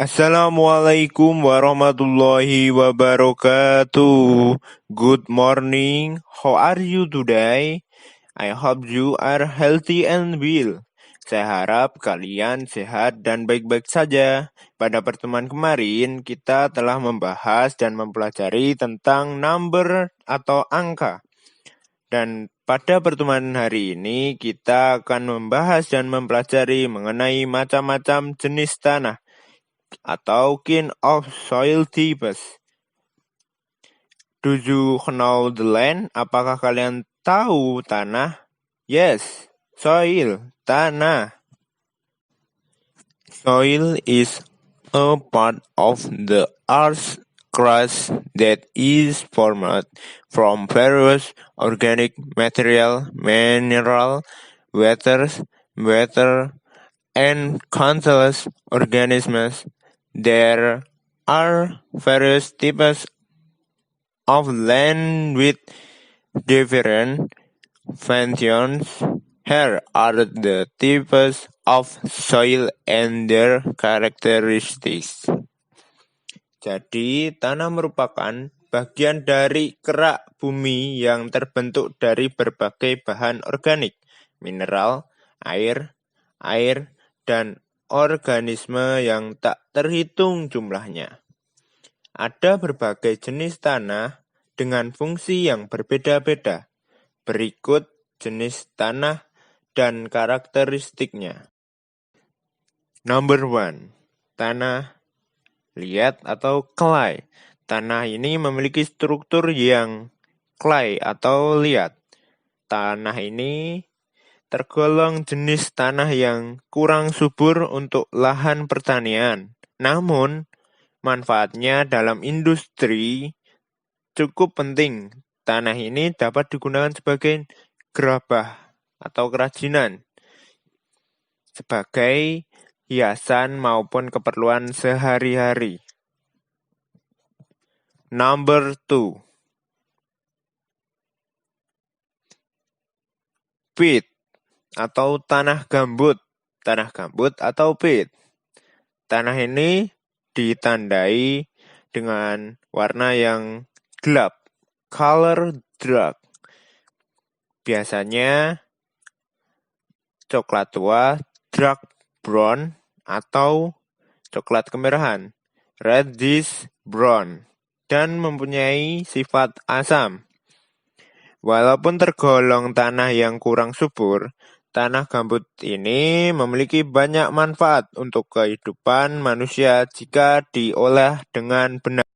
Assalamualaikum warahmatullahi wabarakatuh. Good morning. How are you today? I hope you are healthy and well. Saya harap kalian sehat dan baik-baik saja. Pada pertemuan kemarin, kita telah membahas dan mempelajari tentang number atau angka. Dan pada pertemuan hari ini, kita akan membahas dan mempelajari mengenai macam-macam jenis tanah atau kind of soil types. Do you know the land? Apakah kalian tahu tanah? Yes, soil, tanah. Soil is a part of the earth's crust that is formed from various organic material, mineral, water, and countless organisms. There are various types of land with different functions. Here are the types of soil and their characteristics. Jadi, tanah merupakan bagian dari kerak bumi yang terbentuk dari berbagai bahan organik, mineral, air, dan organisme yang tak terhitung jumlahnya. Ada berbagai jenis tanah dengan fungsi yang berbeda-beda. Berikut jenis tanah dan karakteristiknya. Number 1. Tanah liat atau clay. Tanah ini memiliki struktur yang clay atau liat. Tanah ini tergolong jenis tanah yang kurang subur untuk lahan pertanian. Namun, manfaatnya dalam industri cukup penting. Tanah ini dapat digunakan sebagai gerabah atau kerajinan, sebagai hiasan maupun keperluan sehari-hari. Number 2. Peat atau tanah gambut. Tanah gambut atau peat. Tanah ini ditandai dengan warna yang gelap, color dark. Biasanya coklat tua, dark brown, atau coklat kemerahan, reddish brown, dan mempunyai sifat asam. Walaupun tergolong tanah yang kurang subur, tanah gambut ini memiliki banyak manfaat untuk kehidupan manusia jika diolah dengan benar.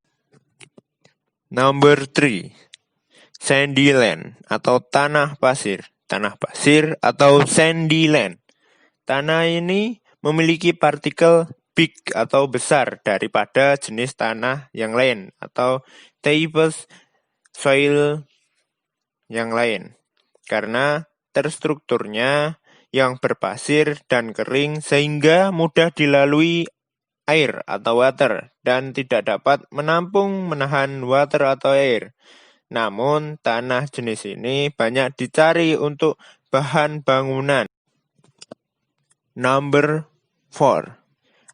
Number 3. Sandy land atau tanah pasir. Tanah pasir atau sandy land. Tanah ini memiliki partikel big atau besar daripada jenis tanah yang lain atau types soil yang lain, karena terstrukturnya yang berpasir dan kering sehingga mudah dilalui air atau water dan tidak dapat menahan water atau air. Namun, tanah jenis ini banyak dicari untuk bahan bangunan. Number 4.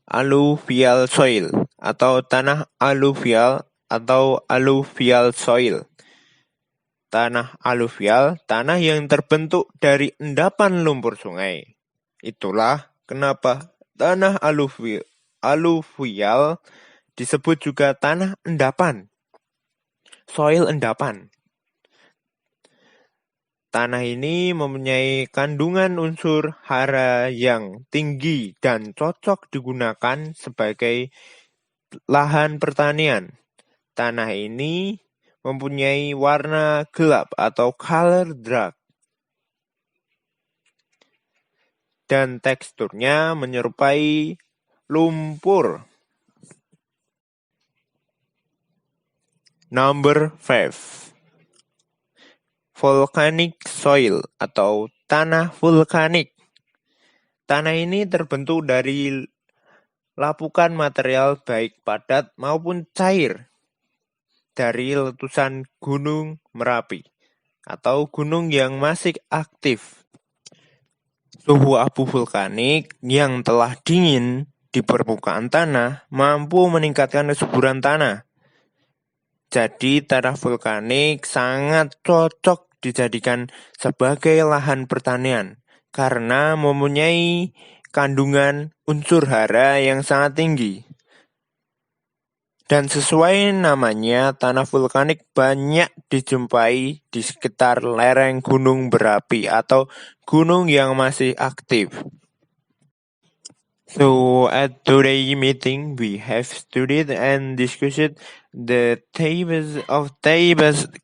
Alluvial soil atau tanah alluvial atau alluvial soil. Tanah alluvial, tanah yang terbentuk dari endapan lumpur sungai. Itulah kenapa tanah alluvial disebut juga tanah endapan, soil endapan. Tanah ini mempunyai kandungan unsur hara yang tinggi dan cocok digunakan sebagai lahan pertanian. Tanah ini mempunyai warna gelap atau color dark, dan teksturnya menyerupai lumpur. Number 5. Volcanic soil atau tanah vulkanik. Tanah ini terbentuk dari lapukan material baik padat maupun cair dari letusan Gunung Merapi atau gunung yang masih aktif. Suhu abu vulkanik yang telah dingin di permukaan tanah mampu meningkatkan kesuburan tanah. Jadi tanah vulkanik sangat cocok dijadikan sebagai lahan pertanian karena mempunyai kandungan unsur hara yang sangat tinggi. Dan sesuai namanya, tanah vulkanik banyak dijumpai di sekitar lereng gunung berapi atau gunung yang masih aktif. So at today's meeting, we have studied and discussed the tables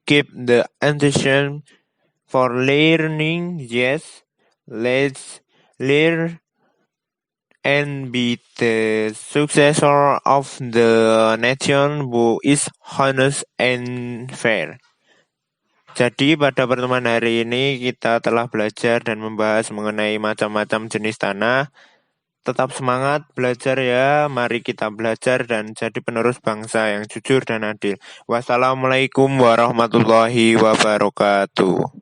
keep the attention for learning. Yes, let's learn and be the successor of the nation who is honest and fair. Jadi pada pertemuan hari ini kita telah belajar dan membahas mengenai macam-macam jenis tanah. Tetap semangat belajar ya, mari kita belajar dan jadi penerus bangsa yang jujur dan adil. Wassalamualaikum warahmatullahi wabarakatuh.